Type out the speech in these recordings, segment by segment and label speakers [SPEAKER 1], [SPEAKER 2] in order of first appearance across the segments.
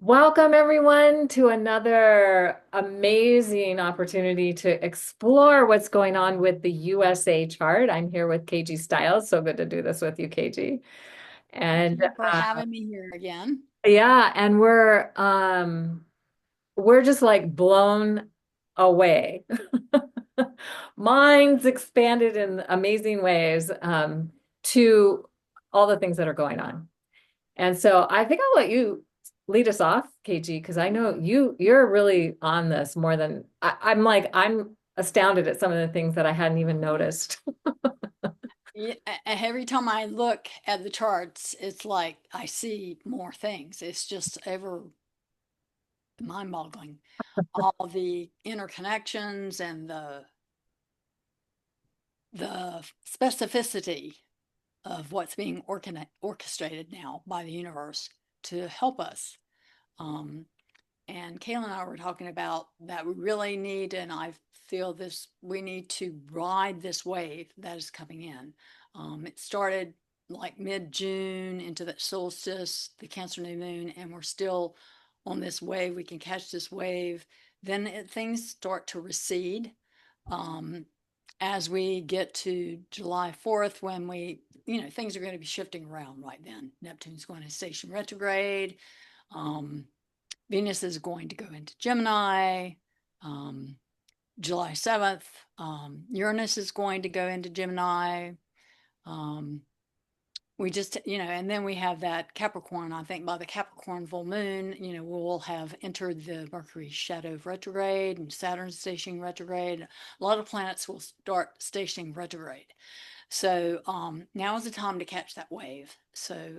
[SPEAKER 1] Welcome, everyone, to another amazing opportunity to explore what's going on with the USA chart. I'm here with KG Stiles. So good to do this with you, KG.
[SPEAKER 2] Thank
[SPEAKER 1] And
[SPEAKER 2] you for having me here again.
[SPEAKER 1] yeah, and we're just like blown away. Minds expanded in amazing ways to all the things that are going on. And so I think I'll let you lead us off, KG, because I know you're really on this more than I'm astounded at some of the things that I hadn't even noticed.
[SPEAKER 2] Yeah, every time I look at the charts, it's like I see more things. It's just ever mind-boggling. All the interconnections and the specificity of what's being orchestrated now by the universe to help us. Um, And Kayla and I were talking about that we really need, and I feel this, we need to ride this wave that is coming in. It started like mid-June into the solstice, the Cancer new moon, and we're still on this wave. We can catch this wave. Then things start to recede um, as we get to July 4th, when things are going to be shifting around right then. Neptune's going to station retrograde. Um, Venus is going to go into Gemini um, July 7th. Uranus is going to go into Gemini. Um, we just, and then we have that Capricorn. I think by the Capricorn full moon, we'll have entered the Mercury shadow retrograde and Saturn stationing retrograde. A lot of planets will start stationing retrograde. So now is the time to catch that wave. So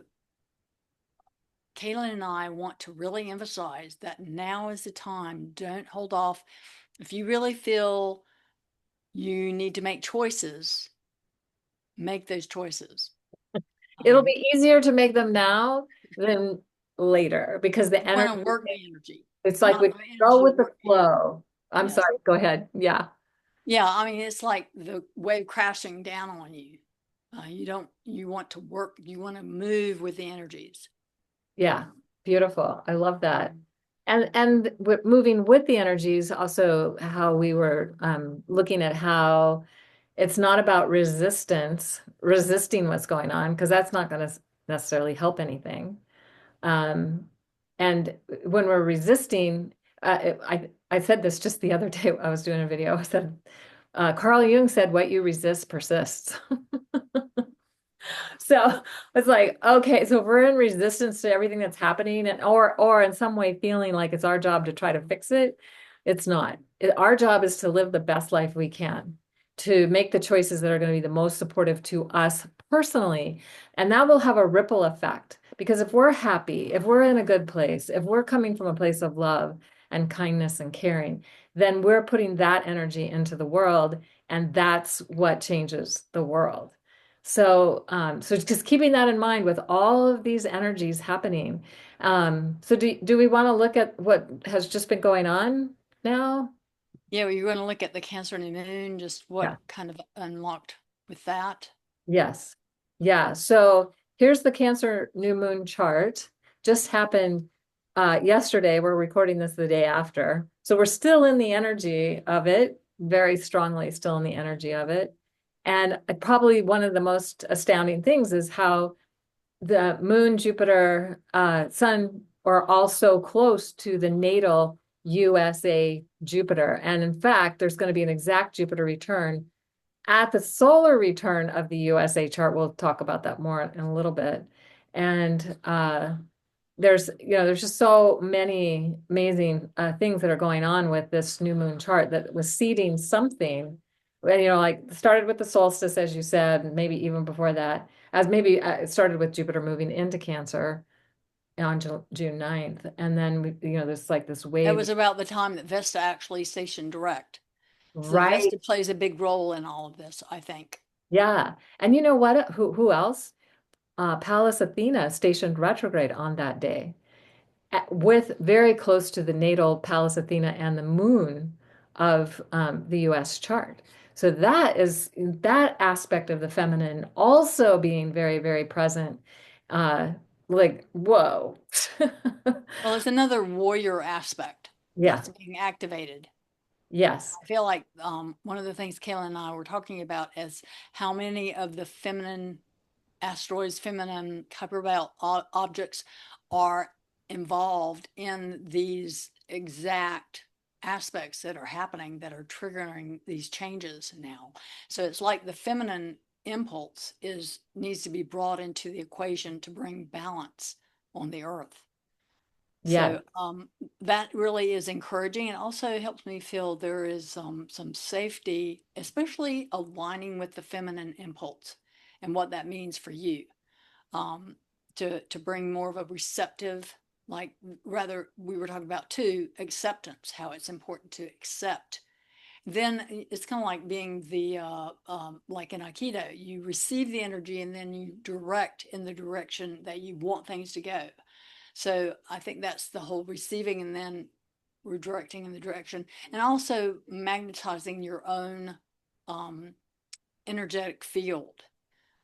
[SPEAKER 2] Kaylin and I want to really emphasize that now is the time. Don't hold off. If you really feel you need to make choices, make those choices.
[SPEAKER 1] It'll
[SPEAKER 2] Um,
[SPEAKER 1] be easier to make them now than later because the
[SPEAKER 2] you want
[SPEAKER 1] energy,
[SPEAKER 2] to work the energy,
[SPEAKER 1] it's like
[SPEAKER 2] not
[SPEAKER 1] we
[SPEAKER 2] the
[SPEAKER 1] go
[SPEAKER 2] energy,
[SPEAKER 1] with the
[SPEAKER 2] work the energy.
[SPEAKER 1] flow. I'm
[SPEAKER 2] Yes.
[SPEAKER 1] sorry, go ahead. Yeah.
[SPEAKER 2] Yeah. I mean, it's like the wave crashing down on you. You want to work, you want to move with the energies.
[SPEAKER 1] Yeah. Beautiful. I love that. And moving with the energies, also how we were looking at how it's not about resisting what's going on, because that's not going to necessarily help anything. Um, and when we're resisting, I said this just the other day. I was doing a video. I said, Carl Jung said, "What you resist persists." So it's like, okay, so if we're in resistance to everything that's happening and or in some way feeling like it's our job to try to fix it, it's not. Our job is to live the best life we can, to make the choices that are going to be the most supportive to us personally. And that will have a ripple effect. Because if we're happy, if we're in a good place, if we're coming from a place of love and kindness and caring, then we're putting that energy into the world, and that's what changes the world. So just keeping that in mind with all of these energies happening. So do we want to look at what has just been going on now?
[SPEAKER 2] Yeah. Well, you're going to look at the Cancer new moon, just
[SPEAKER 1] Yeah.
[SPEAKER 2] what kind of unlocked with that.
[SPEAKER 1] Yes. Yeah. So here's the Cancer new moon chart. Just happened yesterday. We're recording this the day after. So we're still in the energy of it, very strongly still in the energy of it. And probably one of the most astounding things is how the moon, Jupiter, sun are also close to the natal USA Jupiter. And in fact, there's going to be an exact Jupiter return at the solar return of the USA chart. We'll talk about that more in a little bit. And there's just so many amazing things that are going on with this new moon chart that was seeding something. And, like started with the solstice, as you said, and maybe even before that, as maybe it started with Jupiter moving into Cancer on June 9th. And then, there's like this
[SPEAKER 2] That
[SPEAKER 1] wave,
[SPEAKER 2] was about the time that Vesta actually stationed direct. So
[SPEAKER 1] right?
[SPEAKER 2] Vesta plays a big role in all of this, I think.
[SPEAKER 1] Yeah. And you know what? Who else? Pallas Athena stationed retrograde on that day, with very close to the natal Pallas Athena and the moon of the US chart. So that aspect of the feminine also being very, very present. Uh, like, whoa.
[SPEAKER 2] Well, it's another warrior aspect
[SPEAKER 1] Yeah.
[SPEAKER 2] that's being activated.
[SPEAKER 1] Yes.
[SPEAKER 2] I feel like one of the things Kayla and I were talking about is how many of the feminine asteroids, feminine Kuiper Belt objects are involved in these exact aspects that are happening that are triggering these changes now. So it's like the feminine impulse is needs to be brought into the equation to bring balance on the earth.
[SPEAKER 1] Yes.
[SPEAKER 2] So that really is encouraging. It also helps me feel there is some safety, especially aligning with the feminine impulse and what that means for you. Um, to bring more of a receptive, like rather we were talking about too, acceptance, how it's important to accept. Then it's kind of like being the like in Aikido, you receive the energy and then you direct in the direction that you want things to go. So I think that's the whole receiving and then redirecting in the direction, and also magnetizing your own um, energetic field.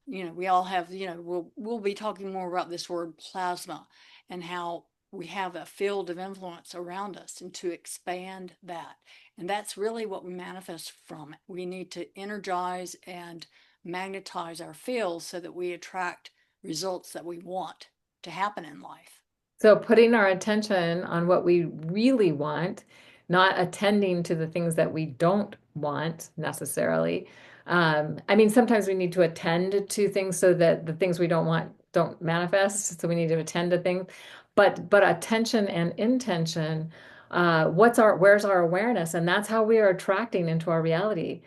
[SPEAKER 2] You know, we all have, you know, we'll be talking more about this word plasma and how we have a field of influence around us and to expand that. And that's really what we manifest from it. We need to energize and magnetize our field so that we attract results that we want to happen in life.
[SPEAKER 1] So putting our attention on what we really want, not attending to the things that we don't want necessarily. I mean, sometimes we need to attend to things so that the things we don't want don't manifest. So we need to attend to things. But attention and intention, where's our awareness? And that's how we are attracting into our reality.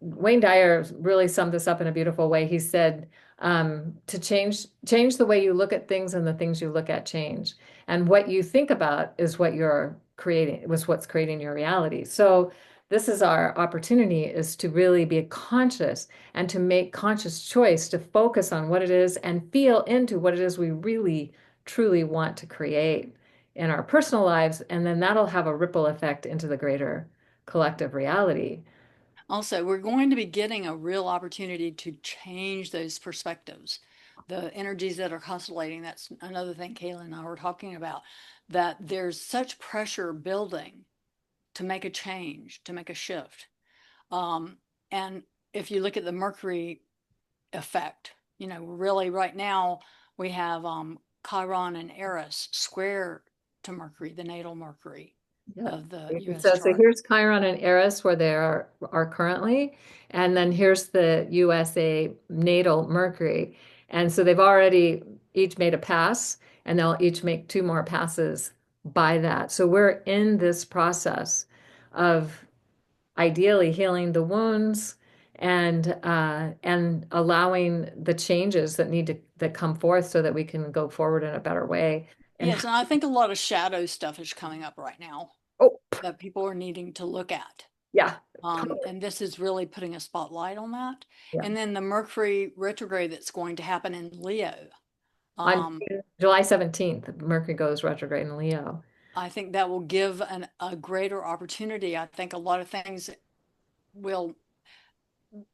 [SPEAKER 1] Wayne Dyer really summed this up in a beautiful way. He said, to change the way you look at things, and the things you look at change. And what you think about is what you're creating, was what's creating your reality. So this is our opportunity, is to really be conscious and to make conscious choice to focus on what it is and feel into what it is we really truly want to create in our personal lives. And then that'll have a ripple effect into the greater collective reality.
[SPEAKER 2] Also, we're going to be getting a real opportunity to change those perspectives. The energies that are constellating, that's another thing Kayla and I were talking about, that there's such pressure building to make a change, to make a shift. And if you look at the Mercury effect, you know, really right now we have Chiron and Eris square to Mercury, the natal Mercury
[SPEAKER 1] Yeah.
[SPEAKER 2] of the US
[SPEAKER 1] So
[SPEAKER 2] chart.
[SPEAKER 1] here's Chiron and Eris where they are currently, and then here's the USA natal Mercury. And so they've already each made a pass, and they'll each make two more passes by that. So we're in this process of ideally healing the wounds and allowing the changes that need to that come forth so that we can go forward in a better way. And
[SPEAKER 2] Yes, and I think a lot of shadow stuff is coming up right now
[SPEAKER 1] oh
[SPEAKER 2] that people are needing to look at.
[SPEAKER 1] yeah,
[SPEAKER 2] And this is really putting a spotlight on that.
[SPEAKER 1] yeah.
[SPEAKER 2] And then the Mercury retrograde that's going to happen in Leo.
[SPEAKER 1] On
[SPEAKER 2] Um,
[SPEAKER 1] July 17th, Mercury goes retrograde in Leo.
[SPEAKER 2] I think that will give a greater opportunity. I think a lot of things will,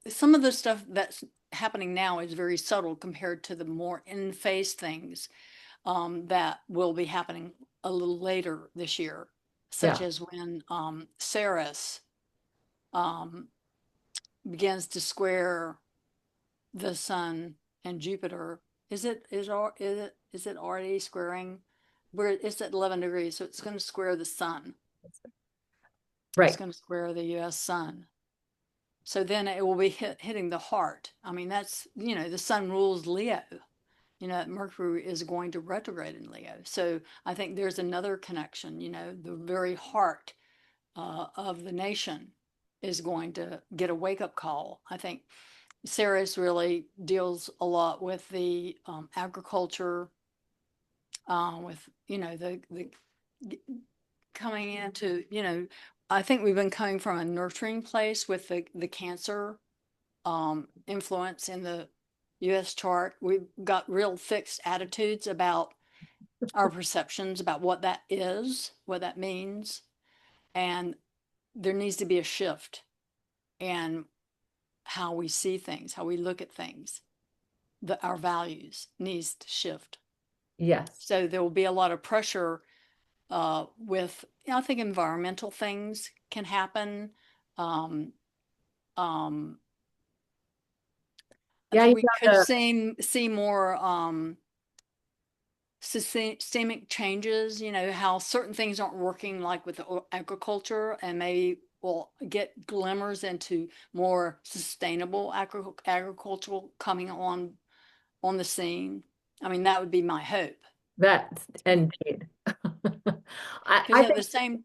[SPEAKER 2] some of the stuff that's happening now is very subtle compared to the more in-phase things that will be happening a little later this year, such
[SPEAKER 1] Yeah.
[SPEAKER 2] as when Ceres um, begins to square the sun and Jupiter. Is it already squaring? Where it's at 11 degrees, so it's going to square the sun. It's
[SPEAKER 1] Right.
[SPEAKER 2] going to square the U.S. sun. So then it will be hitting the heart. I mean, that's, you know, the sun rules Leo. You know, Mercury is going to retrograde in Leo. So I think there's another connection, you know, the very heart of the nation is going to get a wake up call. I think Ceres really deals a lot with the agriculture, with, you know, the coming into, you know, I think we've been coming from a nurturing place with the Cancer influence in the US chart. We've got real fixed attitudes about our perceptions about what that is, what that means. And there needs to be a shift in how we see things, how we look at things. our values needs to shift.
[SPEAKER 1] Yes.
[SPEAKER 2] So there will be a lot of pressure with, you know, I think environmental things can happen. Um, um, I
[SPEAKER 1] Yeah,
[SPEAKER 2] think
[SPEAKER 1] you
[SPEAKER 2] we
[SPEAKER 1] got
[SPEAKER 2] could
[SPEAKER 1] the
[SPEAKER 2] see more systemic changes, you know, how certain things aren't working like with agriculture, and maybe we'll get glimmers into more sustainable agricultural coming on the scene. I mean, that would be my hope.
[SPEAKER 1] that indeed.
[SPEAKER 2] Because
[SPEAKER 1] I
[SPEAKER 2] at the
[SPEAKER 1] think
[SPEAKER 2] same,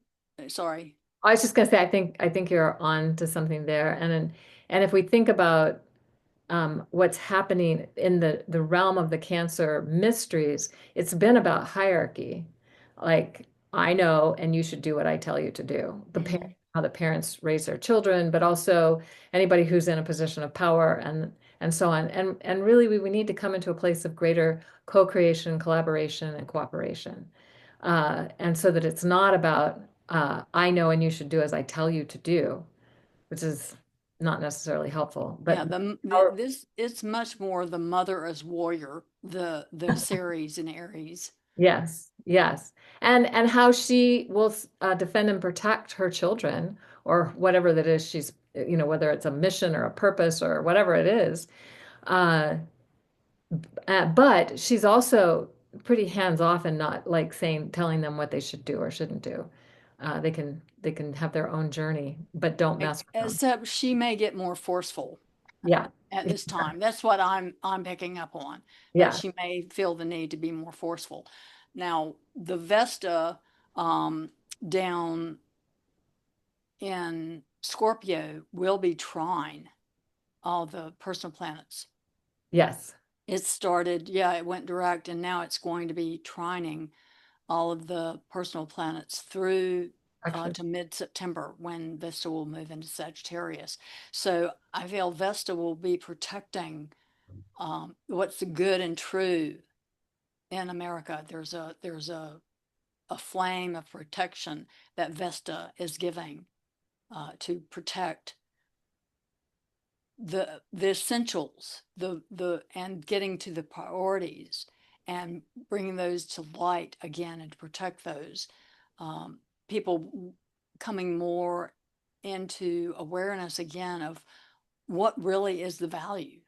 [SPEAKER 2] sorry.
[SPEAKER 1] I was just gonna say I think you're on to something there. And if we think about what's happening in the realm of the Cancer mysteries, it's been about hierarchy. Like, I know, and you should do what I tell you to do.
[SPEAKER 2] Mhm.
[SPEAKER 1] How the parents raise their children, but also anybody who's in a position of power and so on. And really, we need to come into a place of greater co-creation, collaboration, and cooperation. And so that it's not about I know and you should do as I tell you to do, which is not necessarily helpful.
[SPEAKER 2] Yeah,
[SPEAKER 1] But our,
[SPEAKER 2] this it's much more the mother as warrior, the series in Aries.
[SPEAKER 1] yes, yes. And how she will defend and protect her children or whatever that is she's, whether it's a mission or a purpose or whatever it is. Uh, but she's also pretty hands off and not like telling them what they should do or shouldn't do. They can have their own journey, but don't mess with them.
[SPEAKER 2] Except she may get more forceful
[SPEAKER 1] Yeah.
[SPEAKER 2] at this time. That's what I'm picking up on, that
[SPEAKER 1] Yeah.
[SPEAKER 2] she may feel the need to be more forceful. Now, the Vesta down in Scorpio will be trine all the personal planets.
[SPEAKER 1] Yes.
[SPEAKER 2] It started, yeah, it went direct, and now it's going to be trining all of the personal planets through
[SPEAKER 1] Actually,
[SPEAKER 2] to mid-September, when Vesta will move into Sagittarius. So I feel Vesta will be protecting what's good and true in America. There's a flame of protection that Vesta is giving to protect the essentials, the and getting to the priorities and bringing those to light again, and to protect those people coming more into awareness again of what really is the value.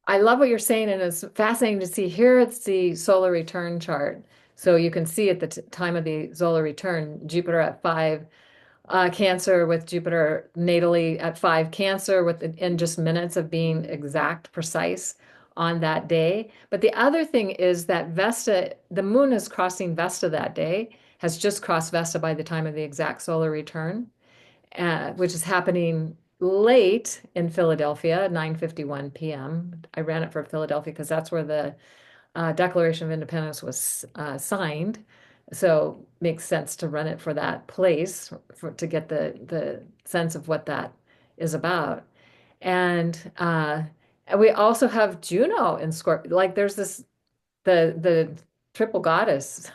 [SPEAKER 1] I love what you're saying, and it's fascinating to see. Here it's the solar return chart. So you can see at the time of the solar return, Jupiter at 5 Cancer, with Jupiter natally at 5 Cancer, in just minutes of being exact, precise on that day. But the other thing is that Vesta, the moon is crossing Vesta that day, has just crossed Vesta by the time of the exact solar return, which is happening late in Philadelphia, 9:51 p.m. I ran it for Philadelphia because that's where the Declaration of Independence was signed. So makes sense to run it for that place to get the sense of what that is about. And we also have Juno in Scorpio. Like there's the triple goddess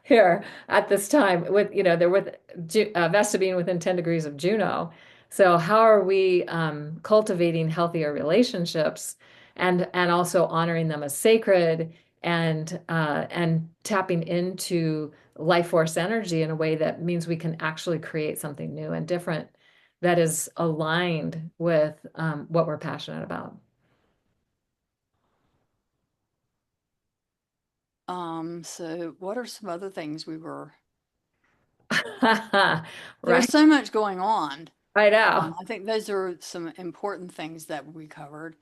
[SPEAKER 1] here at this time with they're with Vesta being within 10 degrees of Juno. So how are we cultivating healthier relationships and also honoring them as sacred and tapping into life force energy in a way that means we can actually create something new and different that is aligned with what we're passionate about.
[SPEAKER 2] So what are some other things we were
[SPEAKER 1] Right,
[SPEAKER 2] there's so much going on.
[SPEAKER 1] right now.
[SPEAKER 2] I think those are some important things that we covered.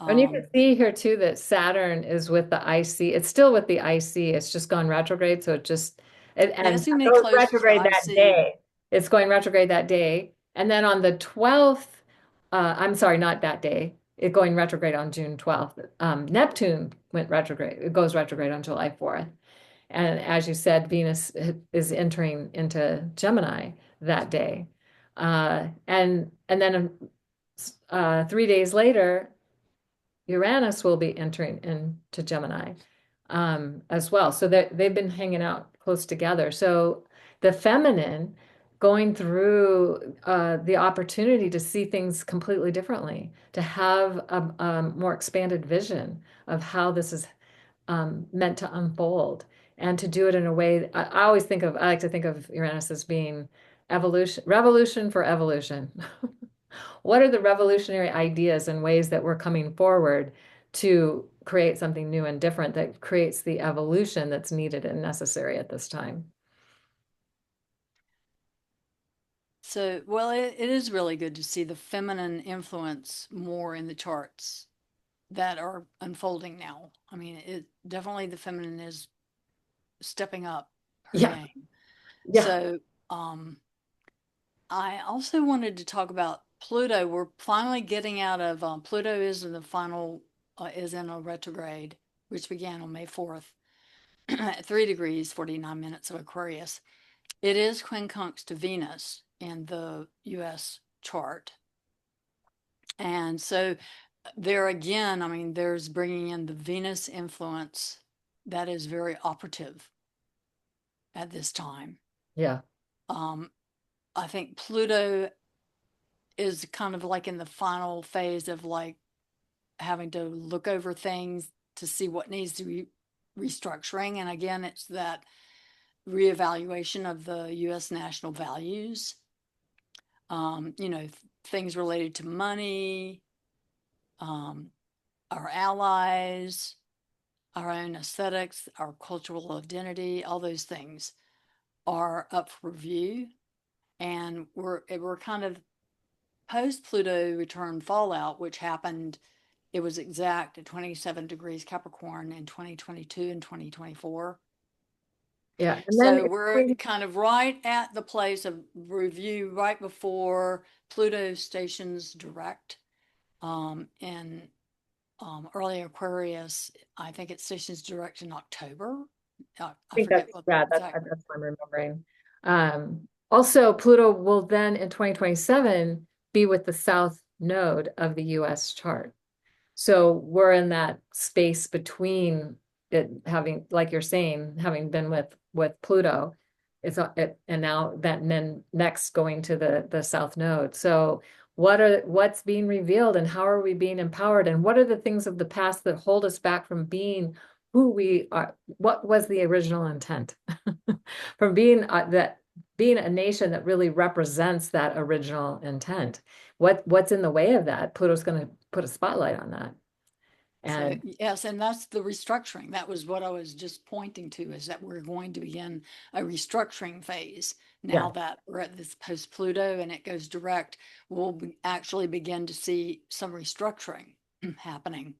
[SPEAKER 1] And you can
[SPEAKER 2] um,
[SPEAKER 1] see here too that Saturn is with the IC. It's still with the IC. It's just gone retrograde. So
[SPEAKER 2] yeah,
[SPEAKER 1] and
[SPEAKER 2] it's gonna be
[SPEAKER 1] goes
[SPEAKER 2] close to the
[SPEAKER 1] retrograde that
[SPEAKER 2] IC.
[SPEAKER 1] day. It's going retrograde that day. And then on the 12th, I'm sorry, not that day. It going retrograde on June 12th. Neptune went retrograde. It goes retrograde on July 4th. And as you said, Venus is entering into Gemini that day. And then 3 days later, Uranus will be entering into Gemini as well. So they've been hanging out close together. So the feminine going through the opportunity to see things completely differently, to have a more expanded vision of how this is meant to unfold, and to do it in a way. I like to think of Uranus as being evolution, revolution for evolution. What are the revolutionary ideas and ways that we're coming forward to create something new and different that creates the evolution that's needed and necessary at this time?
[SPEAKER 2] So, well, it is really good to see the feminine influence more in the charts that are unfolding now. I mean, it definitely the feminine is stepping up her
[SPEAKER 1] Yeah,
[SPEAKER 2] game.
[SPEAKER 1] yeah,
[SPEAKER 2] So, I also wanted to talk about Pluto. We're finally getting out of Pluto is in the final is in a retrograde, which began on May 4th at 3 degrees 49 minutes of Aquarius. It is quincunx to Venus in the US chart. And so there again, I mean, there's bringing in the Venus influence that is very operative at this time.
[SPEAKER 1] yeah,
[SPEAKER 2] Um, I think Pluto is kind of like in the final phase of like having to look over things to see what needs to be restructuring. And again, it's that reevaluation of the US national values, you know, things related to money, um, our allies, our own aesthetics, our cultural identity, all those things are up for review. And we're kind of post Pluto return fallout, which happened, it was exact at 27 degrees Capricorn in 2022 and 2024.
[SPEAKER 1] yeah. And then
[SPEAKER 2] So we're kind of right at the place of review right before Pluto stations direct in early Aquarius. I think it stations direct in October. I
[SPEAKER 1] think
[SPEAKER 2] forget
[SPEAKER 1] that's,
[SPEAKER 2] what the
[SPEAKER 1] yeah,
[SPEAKER 2] exact.
[SPEAKER 1] that's what I'm remembering. Also, Pluto will then in 2027 be with the south node of the US chart. So we're in that space between it having, like you're saying, having been with Pluto, and now that, and then next going to the south node. So what's being revealed, and how are we being empowered, and what are the things of the past that hold us back from being who we are? What was the original intent from being a nation that really represents that original intent? What's in the way of that? Pluto's going to put a spotlight on that.
[SPEAKER 2] So
[SPEAKER 1] And
[SPEAKER 2] yes, and that's the restructuring. That was what I was just pointing to, is that we're going to begin a restructuring phase now
[SPEAKER 1] yeah,
[SPEAKER 2] that we're at this post Pluto and it goes direct. We'll actually begin to see some restructuring happening.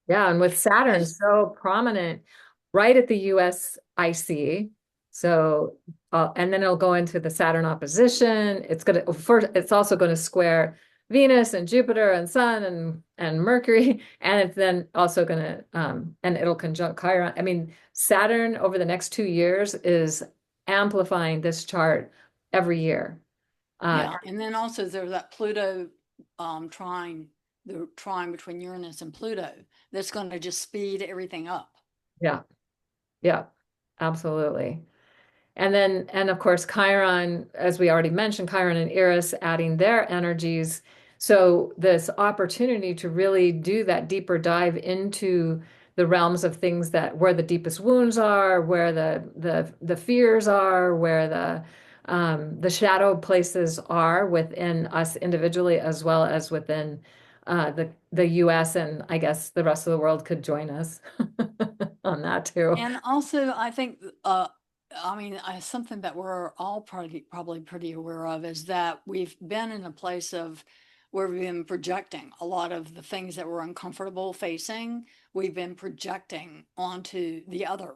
[SPEAKER 1] yeah. And with Saturn
[SPEAKER 2] As
[SPEAKER 1] so prominent right at the US IC. So, and then it'll go into the Saturn opposition. It's also going to square Venus and Jupiter and Sun and Mercury. And it's then also going to, and it'll conjunct Chiron. I mean, Saturn over the next 2 years is amplifying this chart every year. Uh,
[SPEAKER 2] yeah, and then also there's that Pluto trine, the trine between Uranus and Pluto, that's going to just speed everything up.
[SPEAKER 1] yeah, yeah, absolutely. And of course, Chiron, as we already mentioned, Chiron and Eris adding their energies. So this opportunity to really do that deeper dive into the realms of things that where the deepest wounds are, where the fears are, where the shadow places are within us individually, as well as within the US, and I guess the rest of the world could join us on that too.
[SPEAKER 2] And also, I think, I mean, something that we're all probably pretty aware of is that we've been in a place of where we've been projecting a lot of the things that we're uncomfortable facing. We've been projecting onto the other.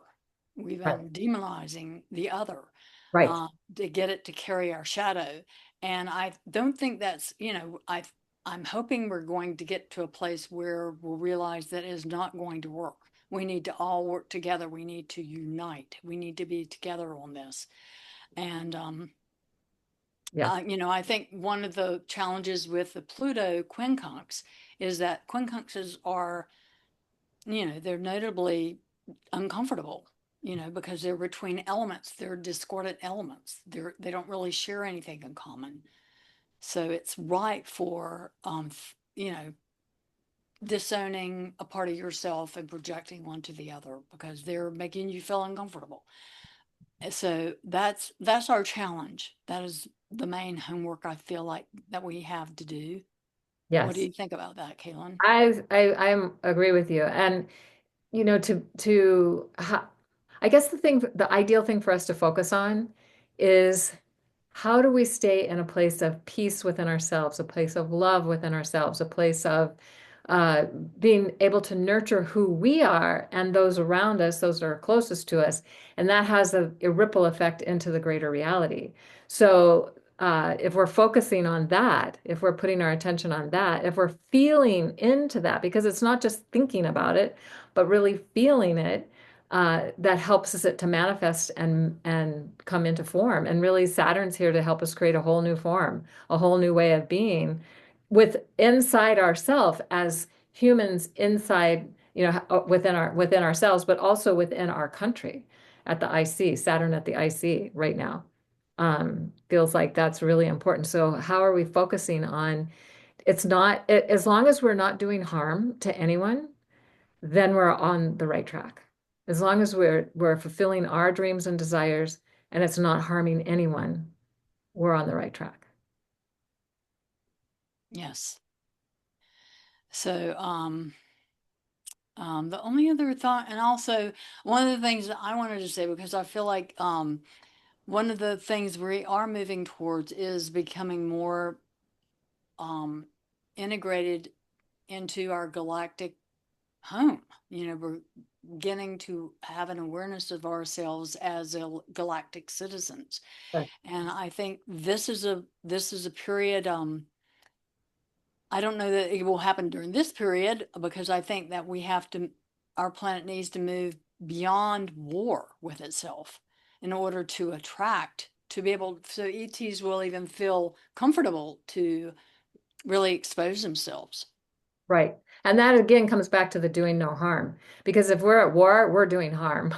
[SPEAKER 2] We've
[SPEAKER 1] Right.
[SPEAKER 2] been demonizing the other
[SPEAKER 1] Right.
[SPEAKER 2] to get it to carry our shadow. And I don't think that's, you know, I'm hoping we're going to get to a place where we'll realize that is not going to work. We need to all work together. We need to unite. We need to be together on this. And,
[SPEAKER 1] Yeah.
[SPEAKER 2] you know, I think one of the challenges with the Pluto quincunx is that quincunxes are, you know, they're notably uncomfortable. because they're between elements, they're discordant elements. They don't really share anything in common. So it's right for, disowning a part of yourself and projecting one to the other because they're making you feel uncomfortable. So that's our challenge. That is the main homework I feel like that we have to do. What do
[SPEAKER 1] Yes.
[SPEAKER 2] you think about that, Kaylin?
[SPEAKER 1] I agree with you. And I guess the ideal thing for us to focus on is how do we stay in a place of peace within ourselves, a place of love within ourselves, a place of uh, being able to nurture who we are and those around us, those that are closest to us. And that has a ripple effect into the greater reality. So if we're focusing on that, if we're putting our attention on that, if we're feeling into that, because it's not just thinking about it, but really feeling it, that helps us it to manifest and come into form. And really, Saturn's here to help us create a whole new form, a whole new way of being with inside ourselves as humans inside, within ourselves, but also within our country at the IC, Saturn at the IC right now. Feels like that's really important. So how are we focusing on it's not as long as we're not doing harm to anyone, then we're on the right track. As long as we're fulfilling our dreams and desires and it's not harming anyone, we're on the right track.
[SPEAKER 2] Yes. So, the only other thought, and also one of the things that I wanted to say, because I feel like one of the things we are moving towards is becoming more um, integrated into our galactic home. We're beginning to have an awareness of ourselves as galactic citizens,
[SPEAKER 1] Right.
[SPEAKER 2] and I think this is a period. I don't know that it will happen during this period because I think that our planet needs to move beyond war with itself in order to attract, to be able, so ETs will even feel comfortable to really expose themselves.
[SPEAKER 1] Right. And that again comes back to the doing no harm. Because if we're at war, we're doing harm.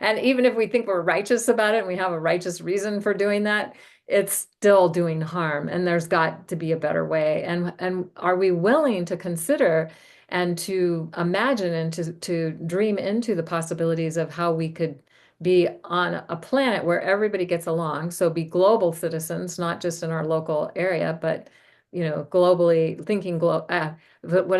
[SPEAKER 1] And even if we think we're righteous about it and we have a righteous reason for doing that, it's still doing harm. And there's got to be a better way. And are we willing to consider and to imagine and to dream into the possibilities of how we could be on a planet where everybody gets along? So be global citizens, not just in our local area, but globally thinking what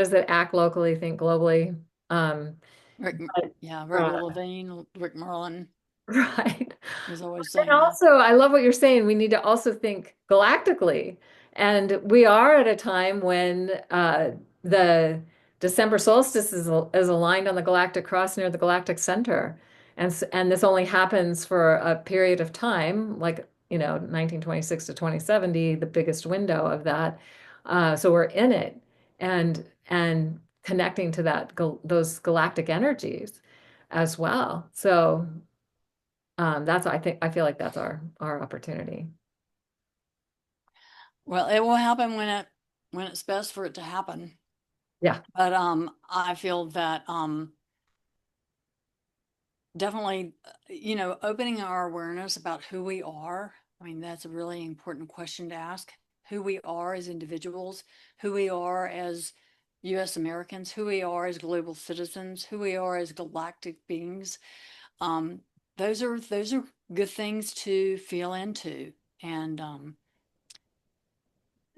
[SPEAKER 1] is it? Act locally, think globally. Um,
[SPEAKER 2] Rick,
[SPEAKER 1] but,
[SPEAKER 2] yeah, Rick
[SPEAKER 1] uh,
[SPEAKER 2] Levine, Rick Merlin
[SPEAKER 1] right.
[SPEAKER 2] was always
[SPEAKER 1] And
[SPEAKER 2] saying that.
[SPEAKER 1] also, I love what you're saying. We need to also think galactically. And we are at a time when the December solstice is aligned on the galactic cross near the galactic center. And this only happens for a period of time, like, 1926 to 2070, the biggest window of that. So we're in it and connecting to those galactic energies as well. So I feel like that's our opportunity.
[SPEAKER 2] Well, it will happen when it's best for it to happen.
[SPEAKER 1] Yeah.
[SPEAKER 2] But I feel that definitely, opening our awareness about who we are. I mean, that's a really important question to ask. Who we are as individuals, who we are as US Americans, who we are as global citizens, who we are as galactic beings. Um, those are good things to feel into and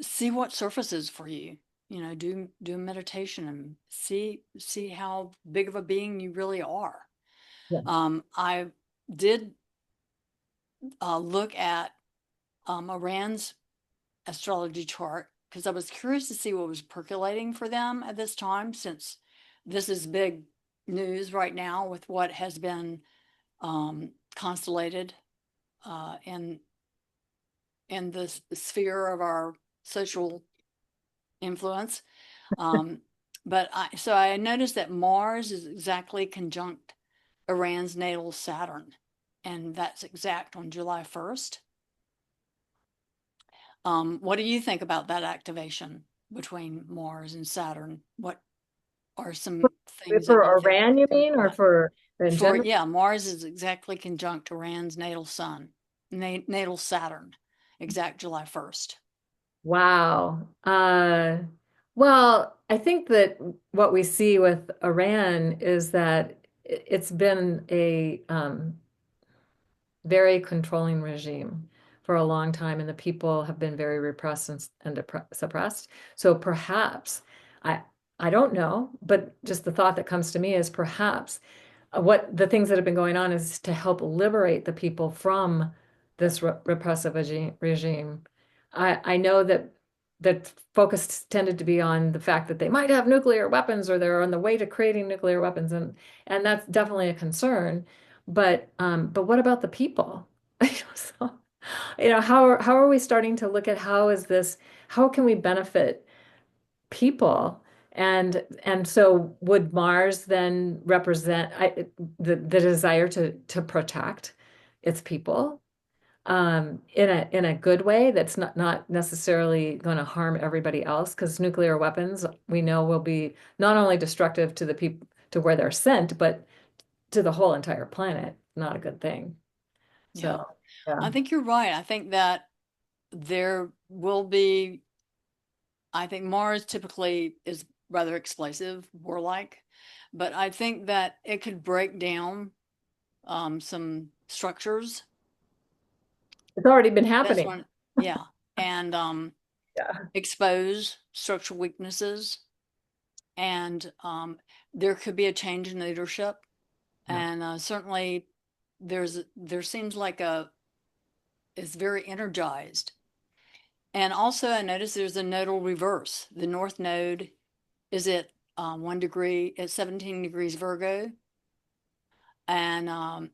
[SPEAKER 2] see what surfaces for you. Do a meditation and see how big of a being you really are.
[SPEAKER 1] Yeah.
[SPEAKER 2] I did look at Iran's astrology chart because I was curious to see what was percolating for them at this time, since this is big news right now with what has been constellated in the sphere of our social influence. Um, so I noticed that Mars is exactly conjunct Iran's natal Saturn, and that's exact on July 1st. What do you think about that activation between Mars and Saturn? What are some things that you
[SPEAKER 1] For
[SPEAKER 2] think
[SPEAKER 1] Iran, you
[SPEAKER 2] come
[SPEAKER 1] mean,
[SPEAKER 2] from
[SPEAKER 1] or
[SPEAKER 2] that?
[SPEAKER 1] for? in
[SPEAKER 2] For,
[SPEAKER 1] general?
[SPEAKER 2] yeah, Mars is exactly conjunct Iran's natal sun, natal Saturn, exact July 1st.
[SPEAKER 1] Wow. Well, I think that what we see with Iran is that it's been a very controlling regime for a long time, and the people have been very repressed and suppressed. So perhaps, I I don't know, but just the thought that comes to me is perhaps what the things that have been going on is to help liberate the people from this repressive regime. I know that focus tended to be on the fact that they might have nuclear weapons or they're on the way to creating nuclear weapons, and that's definitely a concern. But what about the people? So, how are we starting to look at how can we benefit people? And so would Mars then represent the desire to protect its people in a good way that's not necessarily going to harm everybody else? Because nuclear weapons we know will be not only destructive to the people to where they're sent, but to the whole entire planet. Not a good thing.
[SPEAKER 2] Yeah,
[SPEAKER 1] So yeah.
[SPEAKER 2] I think you're right. I think that there will be, I think Mars typically is rather explosive, warlike, but I think that it could break down some structures.
[SPEAKER 1] It's already been
[SPEAKER 2] That's
[SPEAKER 1] happening.
[SPEAKER 2] one, yeah, and
[SPEAKER 1] Yeah.
[SPEAKER 2] expose structural weaknesses, and there could be a change in leadership,
[SPEAKER 1] Yeah.
[SPEAKER 2] and certainly there seems like it's very energized. And also, I noticed there's a nodal reverse. The north node is at 1 degree, at 17 degrees Virgo, and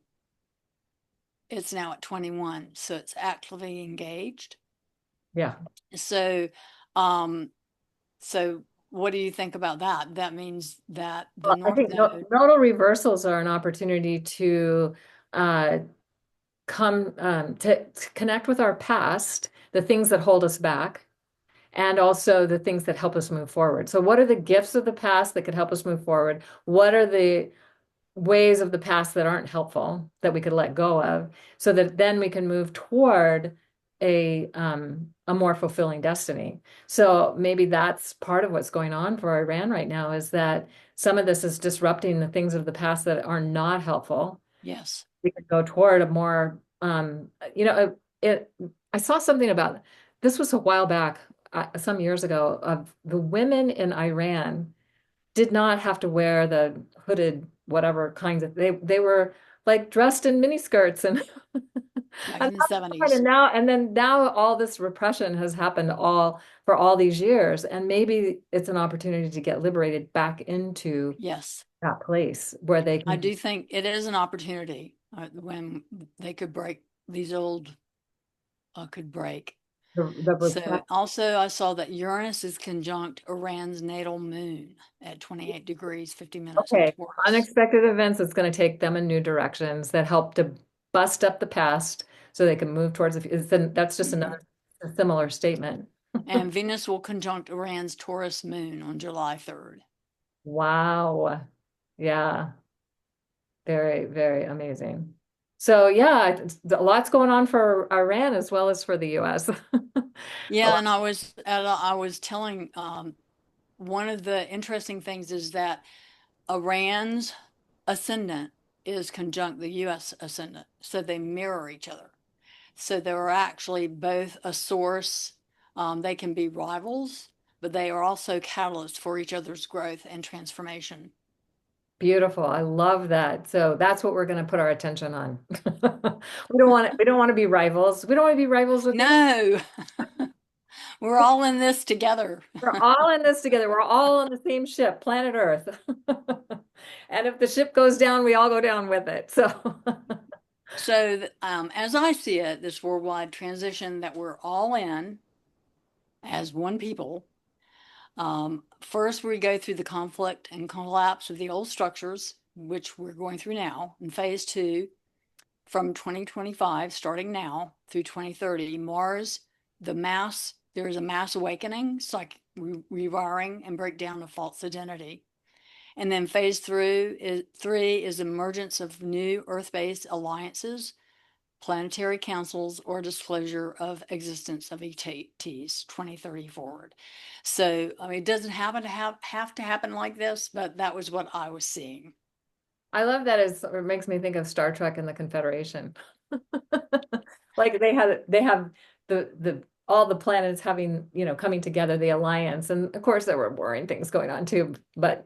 [SPEAKER 2] it's now at 21. So it's actively engaged.
[SPEAKER 1] Yeah.
[SPEAKER 2] So, um, so what do you think about that? That means that the
[SPEAKER 1] Well, I
[SPEAKER 2] north
[SPEAKER 1] think
[SPEAKER 2] node,
[SPEAKER 1] nodal reversals are an opportunity to uh, come to connect with our past, the things that hold us back, and also the things that help us move forward. So, what are the gifts of the past that could help us move forward? What are the ways of the past that aren't helpful that we could let go of so that then we can move toward a more fulfilling destiny. So maybe that's part of what's going on for Iran right now is that some of this is disrupting the things of the past that are not helpful.
[SPEAKER 2] yes,
[SPEAKER 1] We could go toward a more it I saw something about this was a while back, some years ago, of the women in Iran did not have to wear the hooded whatever kinds of they were like dressed in miniskirts and
[SPEAKER 2] back
[SPEAKER 1] and
[SPEAKER 2] in the
[SPEAKER 1] that's fine.
[SPEAKER 2] 70s.
[SPEAKER 1] And now all this repression has happened all for all these years, and maybe it's an opportunity to get liberated back into
[SPEAKER 2] Yes,
[SPEAKER 1] that place where they
[SPEAKER 2] I
[SPEAKER 1] can
[SPEAKER 2] do think it is an opportunity when they could break, these old could break.
[SPEAKER 1] the
[SPEAKER 2] So
[SPEAKER 1] repress.
[SPEAKER 2] also I saw that Uranus is conjunct Iran's natal moon at 28 degrees, 50 minutes in
[SPEAKER 1] Okay,
[SPEAKER 2] Taurus.
[SPEAKER 1] unexpected events that's going to take them in new directions that help to bust up the past so they can move towards that's just
[SPEAKER 2] Mhm.
[SPEAKER 1] another similar statement.
[SPEAKER 2] And Venus will conjunct Iran's Taurus moon on July 3rd.
[SPEAKER 1] Wow. Yeah. Very, very amazing. So yeah, a lot's going on for Iran as well as for the US. A
[SPEAKER 2] Yeah,
[SPEAKER 1] lot-
[SPEAKER 2] and I was telling one of the interesting things is that Iran's ascendant is conjunct the US ascendant, so they mirror each other. So they're actually both a source. They can be rivals, but they are also catalysts for each other's growth and transformation.
[SPEAKER 1] Beautiful. I love that. So that's what we're going to put our attention on. We don't want to be rivals. We don't want to be rivals with anyone.
[SPEAKER 2] No, we're all in this together.
[SPEAKER 1] We're all in this together. We're all on the same ship, planet Earth. And if the ship goes down, we all go down with it. So
[SPEAKER 2] So, as I see it, this worldwide transition that we're all in as one people. First, we go through the conflict and collapse of the old structures, which we're going through now. In phase two, from 2025, starting now through 2030, Mars, there is a mass awakening. It's like rewiring and breakdown of false identity. And then phase 3 is emergence of new Earth-based alliances, planetary councils, or disclosure of existence of ETs 2030 forward. So, I mean, it doesn't happen to have to happen like this, but that was what I was seeing.
[SPEAKER 1] I love that it makes me think of Star Trek and the Confederation. Like they have the all the planets having, coming together, the alliance. And of course there were boring things going on too, but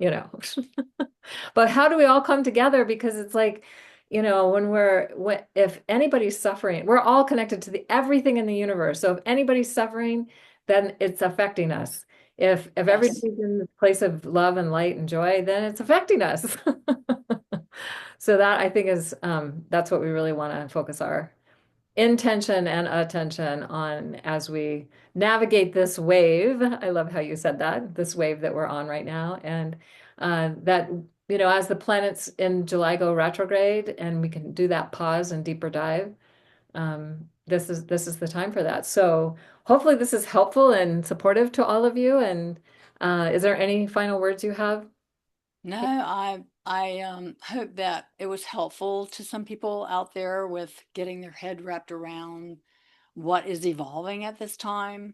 [SPEAKER 1] but how do we all come together? Because it's like, if anybody's suffering, we're all connected to the everything in the universe. So if anybody's suffering, then it's affecting us. If
[SPEAKER 2] Yes.
[SPEAKER 1] everybody's in the place of love and light and joy, then it's affecting us. So that I think is that's what we really want to focus our intention and attention on as we navigate this wave. I love how you said that, this wave that we're on right now. And that, as the planets in July go retrograde and we can do that pause and deeper dive, this is the time for that. So hopefully this is helpful and supportive to all of you. And is there any final words you have?
[SPEAKER 2] No, I hope that it was helpful to some people out there with getting their head wrapped around what is evolving at this time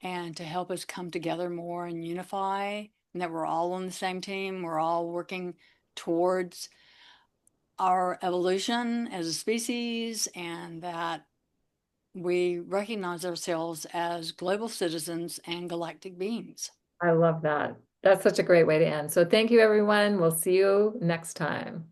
[SPEAKER 2] and to help us come together more and unify, and that we're all on the same team. We're all working towards our evolution as a species, and that we recognize ourselves as global citizens and galactic beings.
[SPEAKER 1] I love that. That's such a great way to end. So thank you, everyone. We'll see you next time.